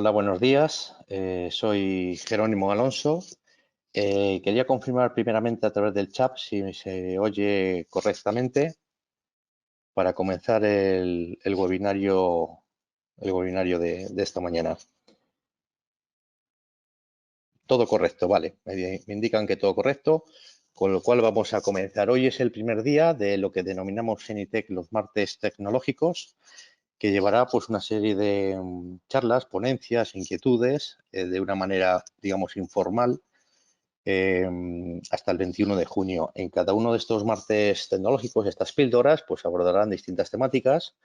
Hola, buenos días. Soy Jerónimo Alonso. Quería confirmar primeramente a través del chat si se oye correctamente para comenzar el webinario de esta mañana. Todo correcto, vale. Me indican que todo correcto, con lo cual vamos a comenzar. Hoy es el primer día de lo que denominamos en ITEC los martes tecnológicos, que llevará pues una serie de charlas, ponencias, inquietudes, de una manera, digamos, informal, hasta el 21 de junio. En cada uno de estos martes tecnológicos, estas píldoras, pues abordarán distintas temáticas.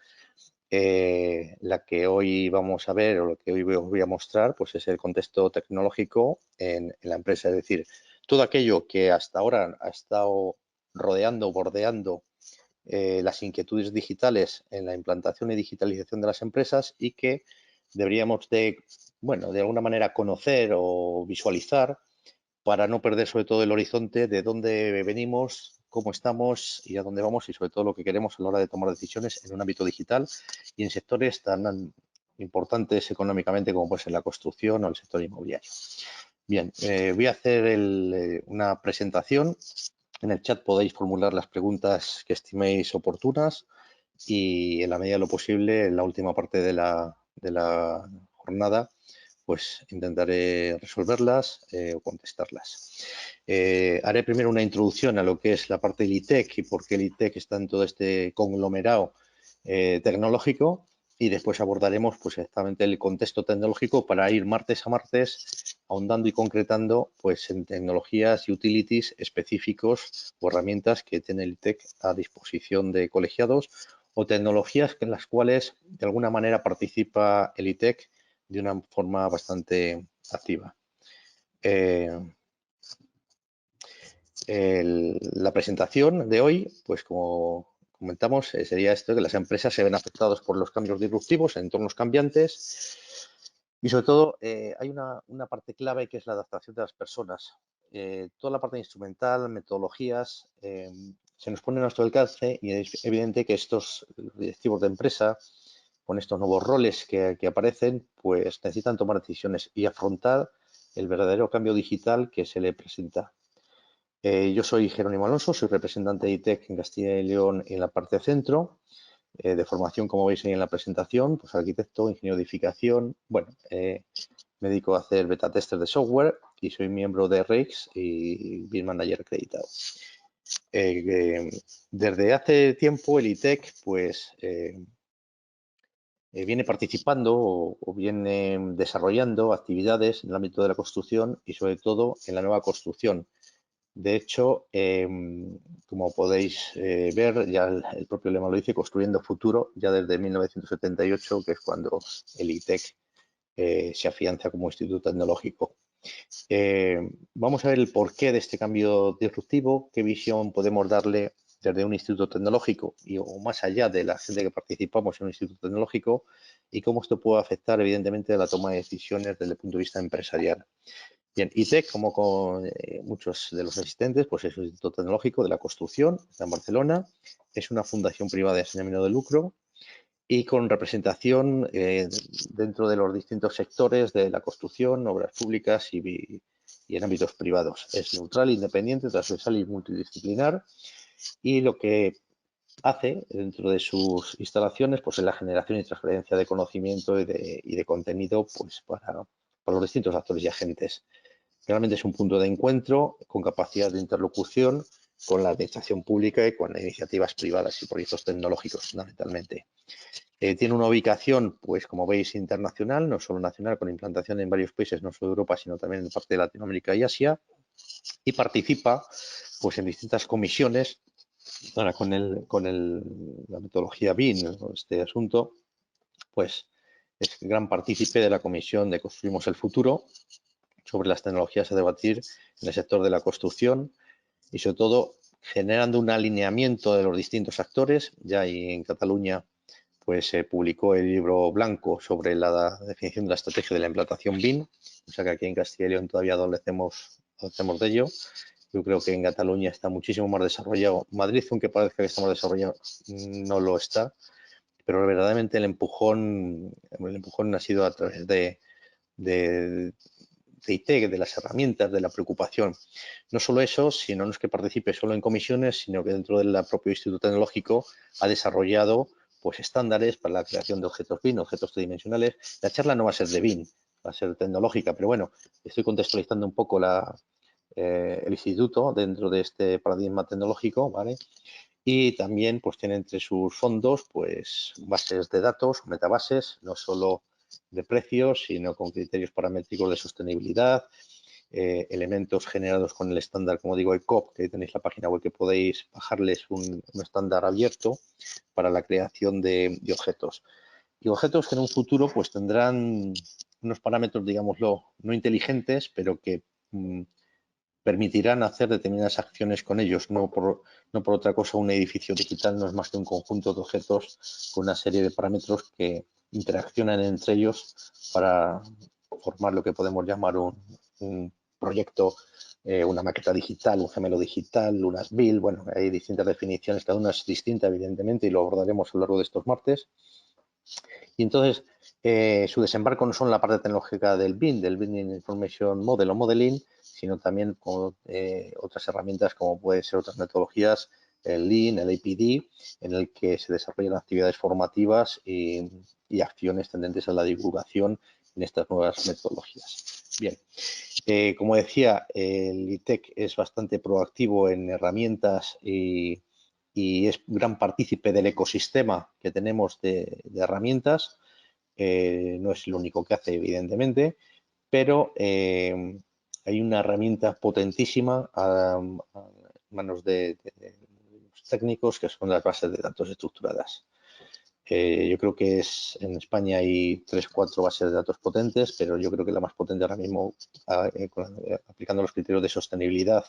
La que hoy vamos a ver o lo que hoy os voy a mostrar, pues es el contexto tecnológico en la empresa. Es decir, todo aquello que hasta ahora ha estado rodeando, bordeando las inquietudes digitales en la implantación y digitalización de las empresas y que deberíamos de, bueno, de alguna manera conocer o visualizar para no perder sobre todo el horizonte de dónde venimos, cómo estamos y a dónde vamos y sobre todo lo que queremos a la hora de tomar decisiones en un ámbito digital y en sectores tan importantes económicamente como puede ser la construcción o el sector inmobiliario. Bien, voy a hacer una presentación. En el chat podéis formular las preguntas que estiméis oportunas y en la medida de lo posible, en la última parte de la jornada, pues intentaré resolverlas o contestarlas. Haré primero una introducción a lo que es la parte del ITEC y por qué el ITEC está en todo este conglomerado tecnológico y después abordaremos pues exactamente el contexto tecnológico para ir martes a martes ahondando y concretando pues en tecnologías y utilities específicos o herramientas que tiene el ITEC a disposición de colegiados o tecnologías en las cuales de alguna manera participa el ITEC de una forma bastante activa. La presentación de hoy, pues como comentamos, sería esto, que las empresas se ven afectadas por los cambios disruptivos en entornos cambiantes y sobre todo hay una parte clave que es la adaptación de las personas. Toda la parte instrumental, metodologías, se nos pone a nuestro alcance y es evidente que estos directivos de empresa, con estos nuevos roles que aparecen, pues necesitan tomar decisiones y afrontar el verdadero cambio digital que se le presenta. Yo soy Jerónimo Alonso, soy representante de ITEC en Castilla y León en la parte centro. De formación, como veis ahí en la presentación, pues arquitecto, ingeniero de edificación. Bueno, me dedico a hacer beta tester de software y soy miembro de REX y BIM Manager acreditado. Desde hace tiempo el ITEC pues viene participando o viene desarrollando actividades en el ámbito de la construcción y sobre todo en la nueva construcción. De hecho, como podéis ver, ya el propio lema lo dice, construyendo futuro, ya desde 1978, que es cuando el ITEC se afianza como instituto tecnológico. Vamos a ver el porqué de este cambio disruptivo, qué visión podemos darle desde un instituto tecnológico o más allá de la gente que participamos en un instituto tecnológico y cómo esto puede afectar evidentemente a la toma de decisiones desde el punto de vista empresarial. Bien, ITEC, como con muchos de los asistentes, pues es un instituto tecnológico de la construcción, está en Barcelona, es una fundación privada sin ánimo de lucro y con representación dentro de los distintos sectores de la construcción, obras públicas y en ámbitos privados. Es neutral, independiente, transversal y multidisciplinar y lo que hace dentro de sus instalaciones pues es la generación y transferencia de conocimiento y de contenido pues para los distintos actores y agentes. Realmente es un punto de encuentro con capacidad de interlocución con la administración pública y con iniciativas privadas y proyectos tecnológicos fundamentalmente. Tiene una ubicación, pues como veis, internacional, no solo nacional, con implantación en varios países, no solo de Europa, sino también en parte de Latinoamérica y Asia, y participa pues en distintas comisiones. Ahora con la metodología BIM, este asunto, pues es gran partícipe de la comisión de Construimos el Futuro sobre las tecnologías a debatir en el sector de la construcción y sobre todo generando un alineamiento de los distintos actores. Ya en Cataluña pues se publicó el libro blanco sobre la definición de la estrategia de la implantación BIM, o sea que aquí en Castilla y León todavía adolecemos de ello. Yo creo que en Cataluña está muchísimo más desarrollado. Madrid, aunque parezca que está más desarrollado, no lo está, pero verdaderamente el empujón ha sido a través de de IT, de las herramientas, de la preocupación. No solo eso, sino no es que participe solo en comisiones, sino que dentro del propio Instituto Tecnológico ha desarrollado pues estándares para la creación de objetos BIM, objetos tridimensionales. La charla no va a ser de BIM, va a ser tecnológica, pero bueno, estoy contextualizando un poco el instituto dentro de este paradigma tecnológico, ¿vale? Y también pues tiene entre sus fondos pues bases de datos, metabases, no solo de precios, sino con criterios paramétricos de sostenibilidad, elementos generados con el estándar, como digo, ECOP, que tenéis la página web que podéis bajarles un estándar abierto para la creación de objetos. Y objetos que en un futuro pues tendrán unos parámetros, digámoslo, no inteligentes, pero que permitirán hacer determinadas acciones con ellos, no por otra cosa. Un edificio digital no es más que un conjunto de objetos con una serie de parámetros que interaccionan entre ellos para formar lo que podemos llamar un proyecto, una maqueta digital, un gemelo digital, unas BIL. Bueno, hay distintas definiciones, cada una es distinta, evidentemente, y lo abordaremos a lo largo de estos martes. Y entonces, su desembarco no solo en la parte tecnológica del Building Information Model o Modeling, sino también con otras herramientas como pueden ser otras metodologías, el Lean, el APD, en el que se desarrollan actividades formativas y acciones tendentes a la divulgación en estas nuevas metodologías. Bien, como decía, el ITEC es bastante proactivo en herramientas y es gran partícipe del ecosistema que tenemos de herramientas. No es lo único que hace, evidentemente, pero hay una herramienta potentísima a manos de los técnicos, que son las bases de datos estructuradas. Yo creo que en España hay 3 o 4 bases de datos potentes, pero yo creo que la más potente ahora mismo, aplicando los criterios de sostenibilidad,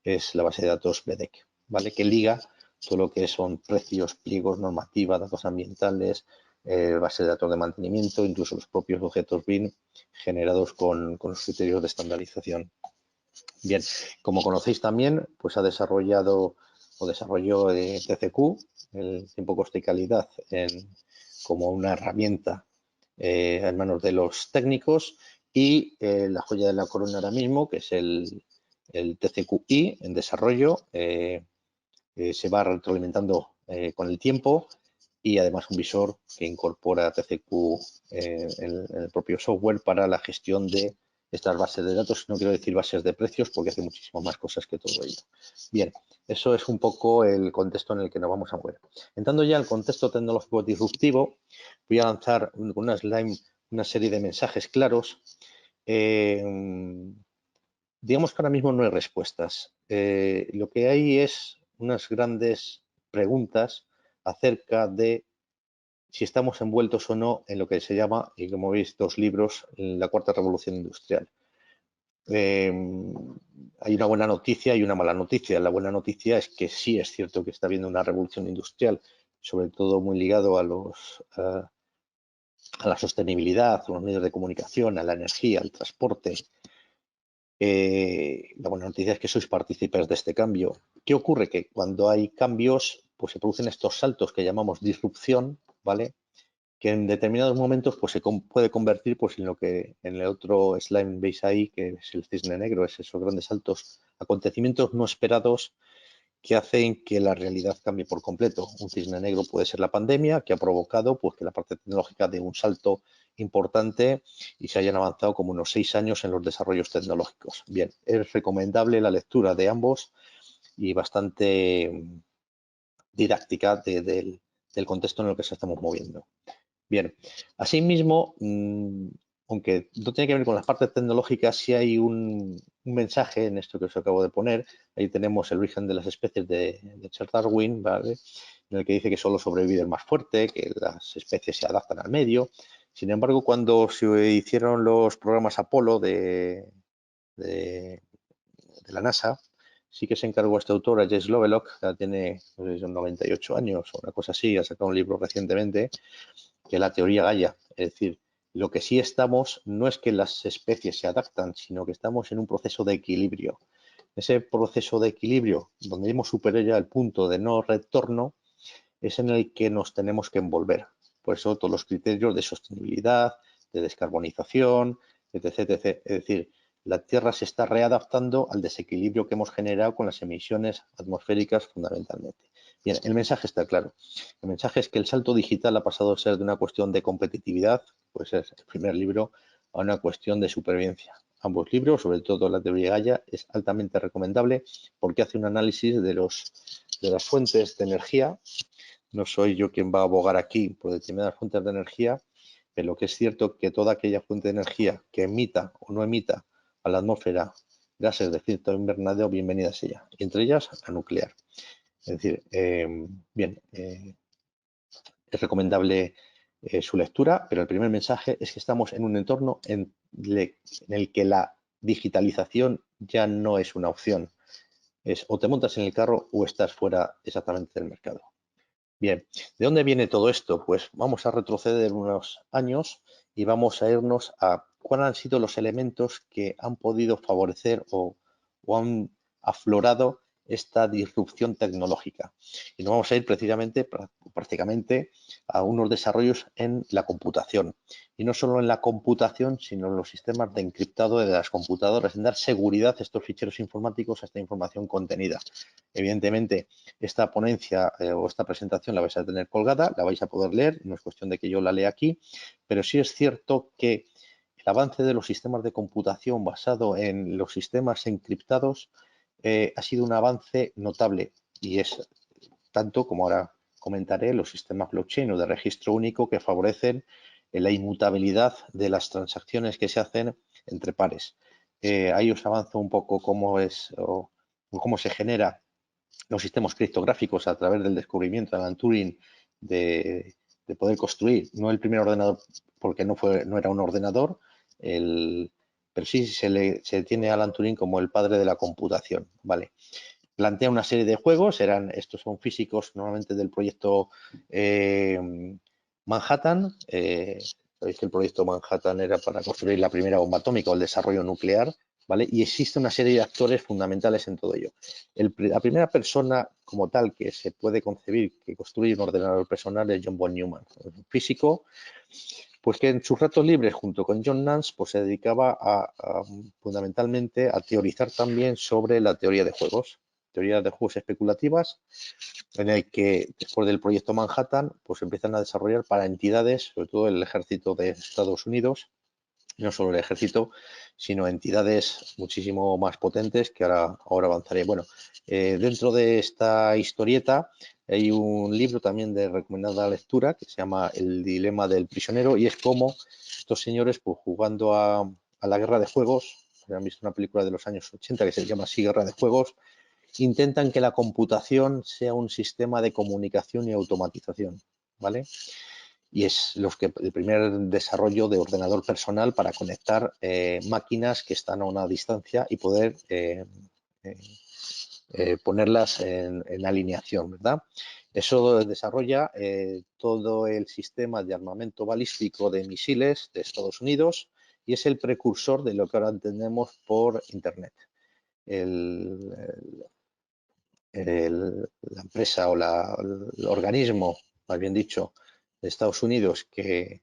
es la base de datos BDEC, ¿vale? Que liga todo lo que son precios, pliegos, normativa, datos ambientales, base de datos de mantenimiento, incluso los propios objetos BIM generados con los criterios de estandarización. Bien, como conocéis también, pues desarrolló TCQ, el tiempo, coste y calidad, como una herramienta en manos de los técnicos, y la joya de la corona ahora mismo, que es el TCQI en desarrollo, se va retroalimentando con el tiempo, y además un visor que incorpora TCQ en el propio software para la gestión de estas bases de datos. No quiero decir bases de precios porque hace muchísimas más cosas que todo ello. Bien, eso es un poco el contexto en el que nos vamos a mover. Entrando ya al contexto tecnológico disruptivo, voy a lanzar una serie de mensajes claros. Digamos que ahora mismo no hay respuestas. Lo que hay es unas grandes preguntas acerca de si estamos envueltos o no en lo que se llama, y como veis, 2 libros, la cuarta revolución industrial. Hay una buena noticia y una mala noticia. La buena noticia es que sí es cierto que está habiendo una revolución industrial, sobre todo muy ligado a la sostenibilidad, a los medios de comunicación, a la energía, al transporte. La buena noticia es que sois partícipes de este cambio. ¿Qué ocurre? Que cuando hay cambios, pues se producen estos saltos que llamamos disrupción, ¿vale? Que en determinados momentos pues se puede convertir pues en lo que en el otro slide veis ahí, que es el cisne negro, es esos grandes saltos, acontecimientos no esperados que hacen que la realidad cambie por completo. Un cisne negro puede ser la pandemia, que ha provocado pues que la parte tecnológica dé un salto importante y se hayan avanzado como unos 6 años en los desarrollos tecnológicos. Bien, es recomendable la lectura de ambos y bastante didáctica del contexto en el que se estamos moviendo. Bien, asimismo, aunque no tiene que ver con las partes tecnológicas, sí hay un mensaje en esto que os acabo de poner. Ahí tenemos el origen de las especies de Charles Darwin, ¿vale? En el que dice que solo sobrevive el más fuerte, que las especies se adaptan al medio. Sin embargo, cuando se hicieron los programas Apolo de la NASA, sí que se encargó este autor, a James Lovelock, que tiene 98 años o una cosa así, ha sacado un libro recientemente, que la teoría Gaia. Es decir, lo que sí estamos no es que las especies se adaptan, sino que estamos en un proceso de equilibrio. Ese proceso de equilibrio, donde hemos superado ya el punto de no retorno, es en el que nos tenemos que envolver. Por eso todos los criterios de sostenibilidad, de descarbonización, etc, etc. Es decir, la Tierra se está readaptando al desequilibrio que hemos generado con las emisiones atmosféricas fundamentalmente. Bien, el mensaje está claro. El mensaje es que el salto digital ha pasado a ser de una cuestión de competitividad, pues es el primer libro, a una cuestión de supervivencia. Ambos libros, sobre todo la teoría Gaia, es altamente recomendable porque hace un análisis de las fuentes de energía. No soy yo quien va a abogar aquí por determinadas fuentes de energía, pero lo que es cierto es que toda aquella fuente de energía que emita o no emita a la atmósfera gases de efecto invernadero, bienvenida sea, y entre ellas la nuclear. Es decir, bien, es recomendable su lectura, pero el primer mensaje es que estamos en un entorno en el que la digitalización ya no es una opción. Es o te montas en el carro o estás fuera exactamente del mercado. Bien, ¿de dónde viene todo esto? Pues vamos a retroceder unos años y vamos a irnos a cuáles han sido los elementos que han podido favorecer o han aflorado esta disrupción tecnológica. Y nos vamos a ir precisamente, prácticamente, a unos desarrollos en la computación. Y no solo en la computación, sino en los sistemas de encriptado de las computadoras, en dar seguridad a estos ficheros informáticos, a esta información contenida. Evidentemente, esta ponencia o esta presentación la vais a tener colgada, la vais a poder leer, no es cuestión de que yo la lea aquí, pero sí es cierto que el avance de los sistemas de computación basado en los sistemas encriptados ha sido un avance notable y es tanto, como ahora comentaré, los sistemas blockchain o de registro único que favorecen la inmutabilidad de las transacciones que se hacen entre pares. Ahí os avanzo un poco cómo es o cómo se genera los sistemas criptográficos a través del descubrimiento de Alan Turing de poder construir, no el primer ordenador porque no era un ordenador, pero sí se tiene a Alan Turing como el padre de la computación, ¿vale? Plantea una serie de juegos, estos son físicos normalmente del proyecto Manhattan. Sabéis que el proyecto Manhattan era para construir la primera bomba atómica o el desarrollo nuclear, ¿vale? Y existe una serie de actores fundamentales en todo ello. La primera persona como tal que se puede concebir que construye un ordenador personal es John von Neumann, un físico, pues que en sus ratos libres junto con John Nance pues se dedicaba fundamentalmente a teorizar también sobre la teoría de juegos especulativas, en el que después del proyecto Manhattan pues empiezan a desarrollar para entidades, sobre todo el ejército de Estados Unidos, no solo el ejército, sino entidades muchísimo más potentes que ahora avanzaré. Bueno, dentro de esta historieta hay un libro también de recomendada lectura que se llama El dilema del prisionero y es como estos señores, pues jugando a la guerra de juegos, han visto una película de los años 80 que se llama así Guerra de Juegos, intentan que la computación sea un sistema de comunicación y automatización, ¿vale? Y es el primer desarrollo de ordenador personal para conectar máquinas que están a una distancia y poder ponerlas en alineación, ¿verdad? Eso desarrolla todo el sistema de armamento balístico de misiles de Estados Unidos y es el precursor de lo que ahora entendemos por Internet. La empresa o el organismo, más bien dicho, de Estados Unidos que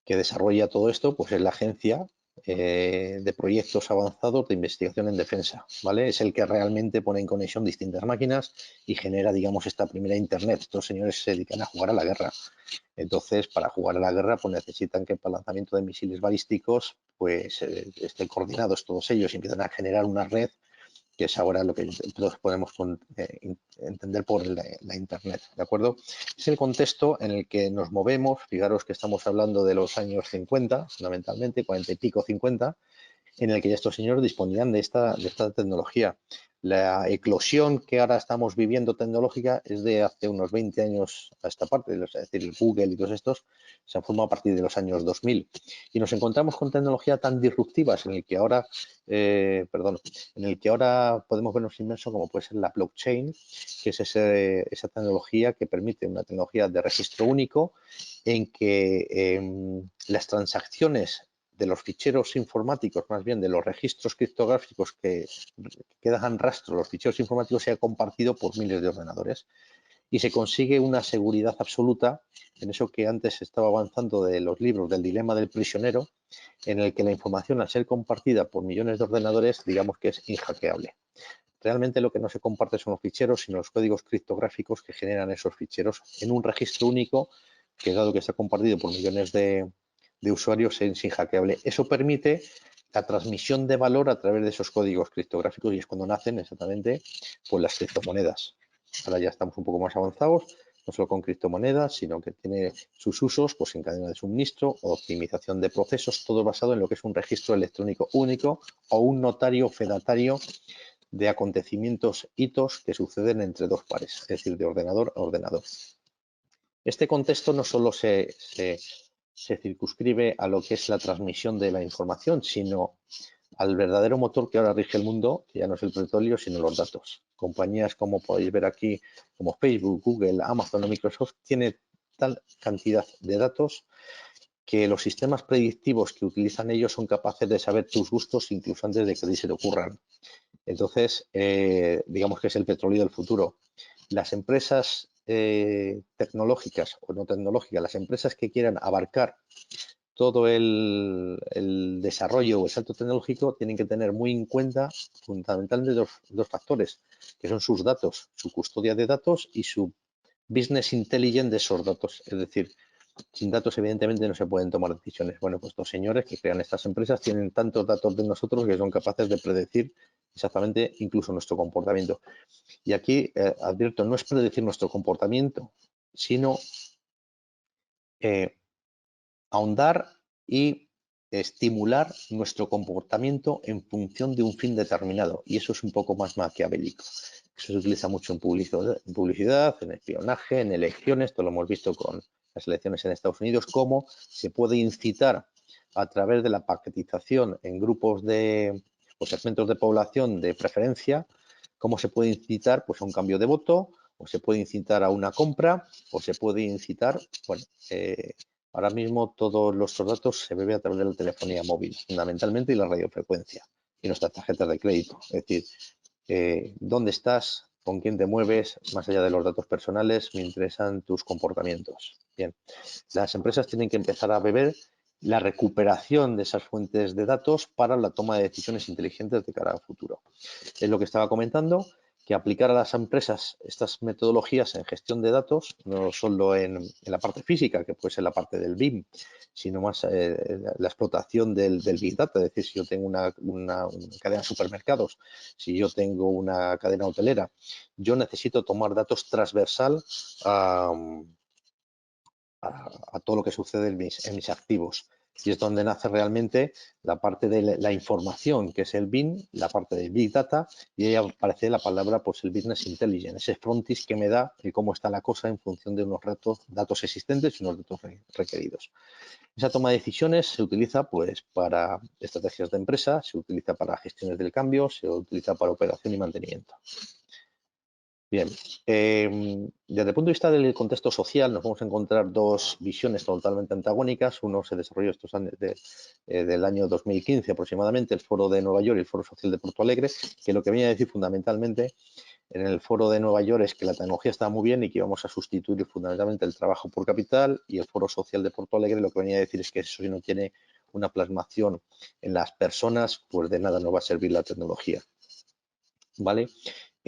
desarrolla todo esto, pues es la Agencia de Proyectos Avanzados de Investigación en Defensa, ¿vale? Es el que realmente pone en conexión distintas máquinas y genera, digamos, esta primera Internet. Estos señores se dedican a jugar a la guerra. Entonces, para jugar a la guerra, pues necesitan que para el lanzamiento de misiles balísticos, pues estén coordinados todos ellos y empiezan a generar una red que es ahora lo que todos podemos entender por la Internet, ¿de acuerdo? Es el contexto en el que nos movemos, fijaros que estamos hablando de los años 50, fundamentalmente, 40 y pico, 50, en el que ya estos señores disponían de esta tecnología. La eclosión que ahora estamos viviendo tecnológica es de hace unos 20 años a esta parte, es decir, Google y todos estos se han formado a partir de los años 2000 y nos encontramos con tecnología tan disruptivas en el que ahora, podemos vernos inmersos como puede ser la blockchain, que es esa tecnología que permite una tecnología de registro único en que las transacciones de los ficheros informáticos, más bien de los registros criptográficos que dejan rastro los ficheros informáticos, se ha compartido por miles de ordenadores. y se consigue una seguridad absoluta en eso que antes estaba avanzando de los libros del dilema del prisionero, en el que la información, al ser compartida por millones de ordenadores, digamos que es inhackeable. Realmente lo que no se comparte son los ficheros, sino los códigos criptográficos que generan esos ficheros en un registro único, que dado que está compartido por millones de usuarios, es inhackeable. Eso permite la transmisión de valor a través de esos códigos criptográficos y es cuando nacen exactamente pues las criptomonedas. Ahora ya estamos un poco más avanzados, no solo con criptomonedas, sino que tiene sus usos pues en cadena de suministro o optimización de procesos, todo basado en lo que es un registro electrónico único o un notario fedatario de acontecimientos, hitos que suceden entre dos pares, es decir, de ordenador a ordenador. Este contexto no solo se circunscribe a lo que es la transmisión de la información, sino al verdadero motor que ahora rige el mundo, que ya no es el petróleo, sino los datos. Compañías como podéis ver aquí, como Facebook, Google, Amazon o Microsoft, tienen tal cantidad de datos que los sistemas predictivos que utilizan ellos son capaces de saber tus gustos incluso antes de que a ti se te ocurran. Entonces, digamos que es el petróleo del futuro. Las empresas tecnológicas o no tecnológicas, las empresas que quieran abarcar todo el desarrollo o el salto tecnológico tienen que tener muy en cuenta fundamentalmente dos factores, que son sus datos, su custodia de datos y su business intelligence de esos datos. Es decir, sin datos evidentemente no se pueden tomar decisiones. Bueno, pues los señores que crean estas empresas tienen tantos datos de nosotros que son capaces de predecir exactamente incluso nuestro comportamiento. Y aquí advierto, no es predecir nuestro comportamiento, sino ahondar y estimular nuestro comportamiento en función de un fin determinado. Y eso es un poco más maquiavélico. Eso se utiliza mucho en publicidad, en espionaje, en elecciones. Esto lo hemos visto con las elecciones en Estados Unidos, cómo se puede incitar a través de la paquetización en grupos de o segmentos de población de preferencia, cómo se puede incitar pues, a un cambio de voto, o se puede incitar a una compra, o se puede incitar, bueno, ahora mismo todos nuestros datos se beben a través de la telefonía móvil, fundamentalmente, y la radiofrecuencia, y nuestras tarjetas de crédito. Es decir, dónde estás, con quién te mueves, más allá de los datos personales, me interesan tus comportamientos. Bien, las empresas tienen que empezar a beber la recuperación de esas fuentes de datos para la toma de decisiones inteligentes de cara al futuro. Es lo que estaba comentando, que aplicar a las empresas estas metodologías en gestión de datos, no solo en la parte física, que puede ser la parte del BIM, sino más la explotación del Big Data. Es decir, si yo tengo una cadena de supermercados, si yo tengo una cadena hotelera, yo necesito tomar datos transversal a todo lo que sucede en mis activos. Y es donde nace realmente la parte de la información, que es el BIM, la parte de Big Data, y ahí aparece la palabra, pues el Business Intelligence, ese frontis que me da de cómo está la cosa en función de unos datos existentes y unos datos requeridos. Esa toma de decisiones se utiliza pues para estrategias de empresa, se utiliza para gestiones del cambio, se utiliza para operación y mantenimiento. Bien, desde el punto de vista del contexto social nos vamos a encontrar dos visiones totalmente antagónicas. Uno se desarrolló estos años del año 2015 aproximadamente, el Foro de Nueva York y el Foro Social de Porto Alegre, que lo que venía a decir fundamentalmente en el Foro de Nueva York es que la tecnología estaba muy bien y que íbamos a sustituir fundamentalmente el trabajo por capital, y el Foro Social de Porto Alegre lo que venía a decir es que eso, si no tiene una plasmación en las personas, pues de nada nos va a servir la tecnología. ¿Vale?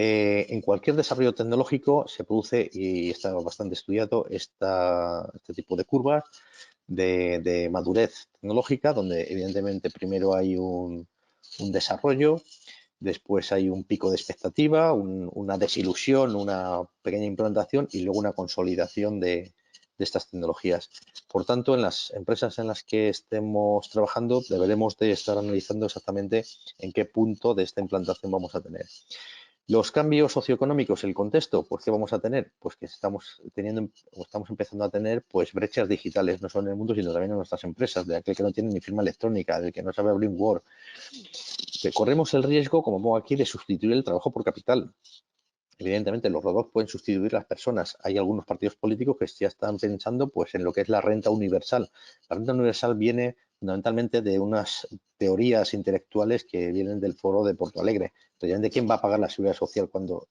En cualquier desarrollo tecnológico se produce, y está bastante estudiado, este tipo de curvas de madurez tecnológica, donde evidentemente primero hay un desarrollo, después hay un pico de expectativa, una desilusión, una pequeña implantación y luego una consolidación de estas tecnologías. Por tanto, en las empresas en las que estemos trabajando deberemos de estar analizando exactamente en qué punto de esta implantación vamos a tener. Los cambios socioeconómicos, el contexto, pues ¿qué vamos a tener? Pues que estamos empezando a tener pues brechas digitales, no solo en el mundo, sino también en nuestras empresas, de aquel que no tiene ni firma electrónica, del que no sabe abrir Word. Que corremos el riesgo, como pongo aquí, de sustituir el trabajo por capital. evidentemente los robots pueden sustituir a las personas. Hay algunos partidos políticos que ya están pensando pues, en lo que es la renta universal. La renta universal viene fundamentalmente de unas teorías intelectuales que vienen del foro de Porto Alegre. Entonces, ¿de quién va a pagar la seguridad social cuando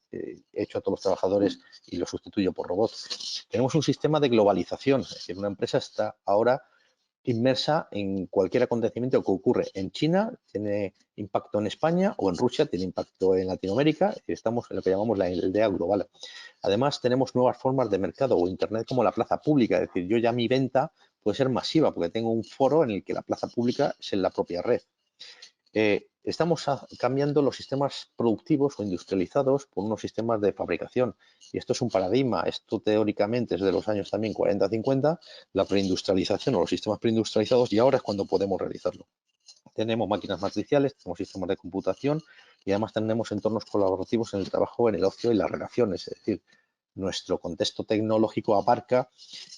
echo a todos los trabajadores y los sustituyo por robots? Tenemos un sistema de globalización, es decir, una empresa está ahora inmersa en cualquier acontecimiento que ocurre en China, tiene impacto en España, o en Rusia, tiene impacto en Latinoamérica, y estamos en lo que llamamos la aldea global. Además, tenemos nuevas formas de mercado o Internet como la plaza pública, es decir, yo ya mi venta puede ser masiva porque tengo un foro en el que la plaza pública es en la propia red. Estamos cambiando los sistemas productivos o industrializados por unos sistemas de fabricación. Y esto es un paradigma. Esto teóricamente es de los años también 40-50, la preindustrialización o los sistemas preindustrializados, y ahora es cuando podemos realizarlo. Tenemos máquinas matriciales, tenemos sistemas de computación y además tenemos entornos colaborativos en el trabajo, en el ocio y las relaciones. Es decir, nuestro contexto tecnológico abarca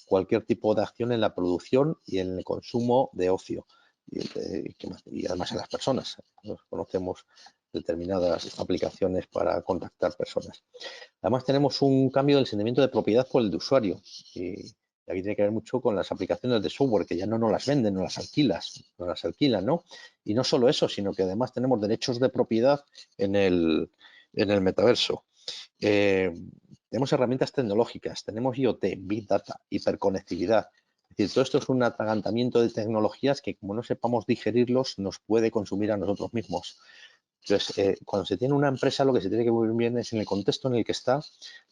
cualquier tipo de acción en la producción y en el consumo de ocio. Y además en las personas. Nos conocemos determinadas aplicaciones para contactar personas. Además tenemos un cambio del sentimiento de propiedad por el de usuario. Y aquí tiene que ver mucho con las aplicaciones de software, que ya no nos las venden, nos las alquilan, ¿no? Y no solo eso, sino que además tenemos derechos de propiedad en el metaverso. Tenemos herramientas tecnológicas, tenemos IoT, Big Data, hiperconectividad. Es decir, todo esto es un atragantamiento de tecnologías que, como no sepamos digerirlos, nos puede consumir a nosotros mismos. Entonces, cuando se tiene una empresa, lo que se tiene que ver bien es en el contexto en el que está,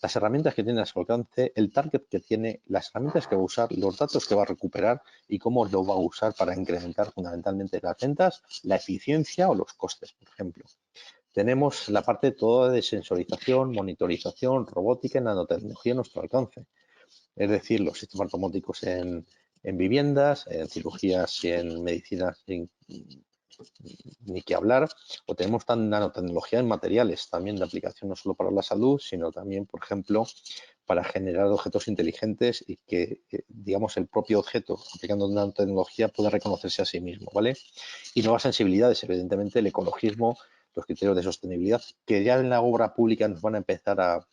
las herramientas que tiene a su alcance, el target que tiene, las herramientas que va a usar, los datos que va a recuperar y cómo lo va a usar para incrementar fundamentalmente las ventas, la eficiencia o los costes, por ejemplo. Tenemos la parte toda de sensorización, monitorización, robótica y nanotecnología a nuestro alcance. Es decir, los sistemas domóticos en viviendas, en cirugías y en medicina ni que hablar, o tenemos nanotecnología en materiales también de aplicación no solo para la salud, sino también, por ejemplo, para generar objetos inteligentes y que, digamos, el propio objeto, aplicando nanotecnología, pueda reconocerse a sí mismo, ¿vale? Y nuevas sensibilidades, evidentemente, el ecologismo, los criterios de sostenibilidad, que ya en la obra pública nos van a empezar a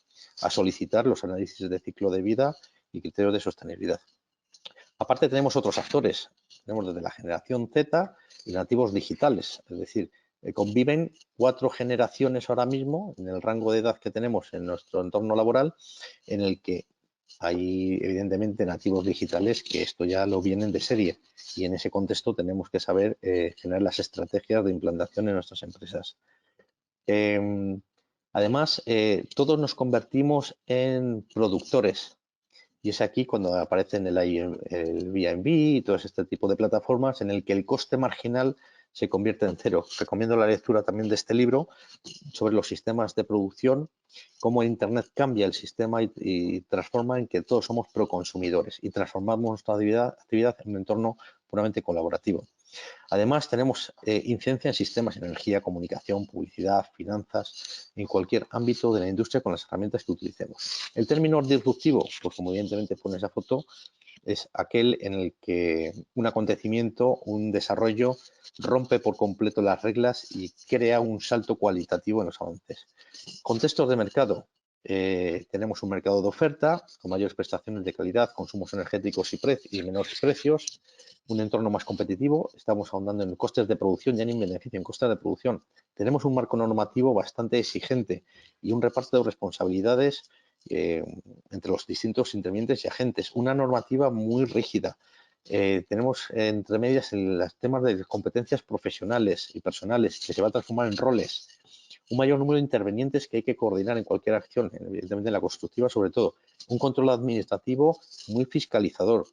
solicitar los análisis de ciclo de vida y criterios de sostenibilidad. Aparte tenemos otros actores, tenemos desde la generación Z y nativos digitales, es decir, conviven 4 generaciones ahora mismo en el rango de edad que tenemos en nuestro entorno laboral, en el que hay evidentemente nativos digitales que esto ya lo vienen de serie, y en ese contexto tenemos que saber generar las estrategias de implantación en nuestras empresas. Además, todos nos convertimos en productores. Y es aquí cuando aparecen el Airbnb y todo este tipo de plataformas en el que el coste marginal se convierte en cero. Recomiendo la lectura también de este libro sobre los sistemas de producción, cómo Internet cambia el sistema y transforma en que todos somos proconsumidores y transformamos nuestra actividad en un entorno puramente colaborativo. Además, tenemos incidencia en sistemas, energía, comunicación, publicidad, finanzas, en cualquier ámbito de la industria con las herramientas que utilicemos. El término disruptivo, pues como evidentemente pone esa foto, es aquel en el que un acontecimiento, un desarrollo, rompe por completo las reglas y crea un salto cualitativo en los avances. Contextos de mercado. Tenemos un mercado de oferta con mayores prestaciones de calidad, consumos energéticos y menores precios, un entorno más competitivo. Estamos ahondando en costes de producción, ya ni en beneficio, en costes de producción. Tenemos un marco normativo bastante exigente y un reparto de responsabilidades entre los distintos intervinientes y agentes. Una normativa muy rígida. Tenemos entre medias los temas de competencias profesionales y personales que se va a transformar en roles. Un mayor número de intervenientes que hay que coordinar en cualquier acción, evidentemente en la constructiva sobre todo. Un control administrativo muy fiscalizador.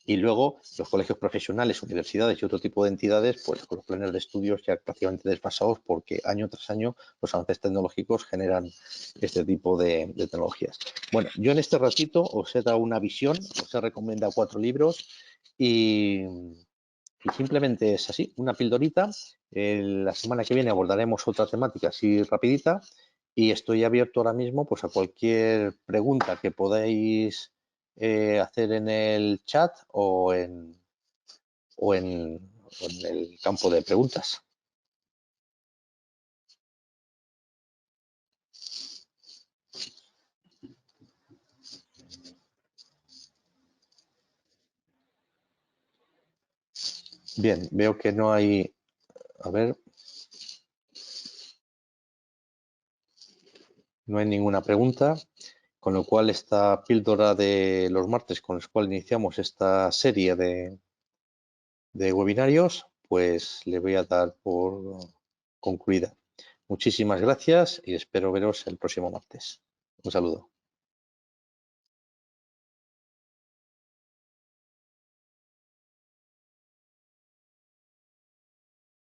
Y luego los colegios profesionales, universidades y otro tipo de entidades, pues con los planes de estudios ya prácticamente desfasados porque año tras año los avances tecnológicos generan este tipo de tecnologías. Bueno, yo en este ratito os he dado una visión, os he recomendado 4 libros y simplemente es así, una pildorita. La semana que viene abordaremos otra temática así rapidita y estoy abierto ahora mismo pues a cualquier pregunta que podáis hacer en el chat o en el campo de preguntas. Bien, veo que no hay, a ver, no hay ninguna pregunta, con lo cual esta píldora de los martes con los cuales iniciamos esta serie de webinarios, pues le voy a dar por concluida. Muchísimas gracias y espero veros el próximo martes. Un saludo.